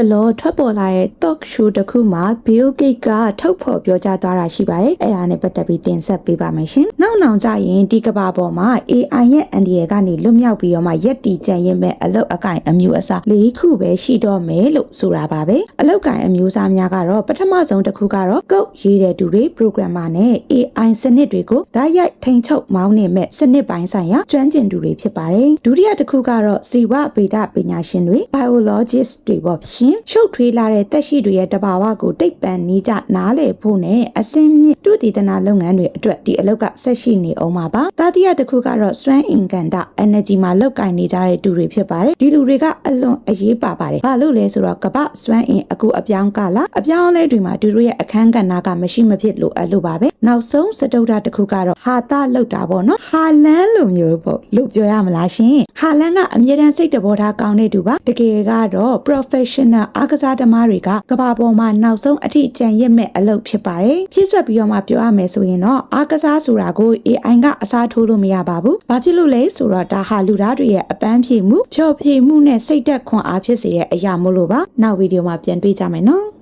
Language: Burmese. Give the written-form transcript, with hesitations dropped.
လောထွက်ပေါ်လာတဲ့ talk show တစ်ခုမှာ Bill Gates ကထုတ်ဖော်ပြောကြားသွားတာရှိပါတယ်။အဲ့ဒါနဲ့ပတ်သက်ပြီးတင်ဆက်ပေးပါမယ်ရှင်။နောက်ကြရင်ဒီကမ္ဘာပေါ်မှာ AI ရဲ့အန်ဒီရယ်ကနေလွတ်မြောက်ပြီးတော့မှရက်တီကြံရစ်မဲ့အလုပ်အကင်အမျိုးအစား၄ခုပဲရှိတော့မယ်လို့ဆိုတာပါပဲ။အလုပ်ကင်အမျိုးအစားများကတော့ပထမဆုံးတစ်ခုကတော့ code ရေးတဲ့သူတွေ programmer နဲ့ AI စနစ်တွေကိုဓာတ်ရိုက်ထိန်းချုပ်မောင်းနေမဲ့စနစ်ပိုင်းဆိုင်ရာကျွမ်းကျင်သူတွေဖြစ်ပါတယ်။ဒုတိယတစ်ခုကတော့ဇီဝဗေဒပညာရှင်တွေ biologist တွေပေါ့ရှင်။ရှုပ်ထွေးလာတဲ့သက်ရှိတွေရဲ့တဘာဝကိုတိတ်ပံနည်းကြနားလည်ဖို့နဲ့အစင်းမြင့်တုတည်တနာလုပ်ငန်းတွေအတွက်ဒီအလုပ်ကဆက်ရှိနေအောင်ပါပါ။တတိယတစ်ခုကတော့စွမ်းအင်ကန်တာ energy မှာလောက်ကင်နေကြတဲ့သူတွေဖြစ်ပါတယ်။ဒီလူတွေကအလွန်အရေးပါပါတယ်။ဘာလို့လဲဆိုတော့ကမ္ဘာစွမ်းအင်အခုအပြောင်းကလာအပြောင်းအလဲတွေမှာသူတို့ရဲ့အခန်းကဏ္ဍကမရှိမဖြစ်လို့အလုပ်ပါပဲ။နောက်ဆုံးစတုဒ္ဓတစ်ခုကတော့ဟာတာလောက်တာပေါ့နော်။ဟာလန်းလိုမျိုးပေါ့လို့ပြောရမလားရှင်။ဟာလန်းကအမြဲတမ်းစိတ်တဘောထားကောင်းတဲ့သူပါ။တကယ်ကတော့ professional အားကစားသမားတွေကကမ္ဘာပေါ်မှာနောက်ဆုံးအထိကြံရစ်မဲ့အလုပ်ဖြစ်ပါတယ်။ဖြည့်ဆွက်ပြီးတော့မှပြောရမယ်ဆိုရင်တော့အားကစားဆိုတာကို AI ကအစားထိုးလို့မရပါဘူး။ဘာဖြစ်လို့လဲဆိုတော့ဒါဟာလူသားတွေရဲ့အပန်းဖြေမှုဖြော်ဖြေမှုနဲ့စိတ်သက်ခွန်အားဖြစ်စေတဲ့အရာမို့လို့ပါ။နောက်ဗီဒီယိုမှာပြန်တွေ့ကြမယ်နော်။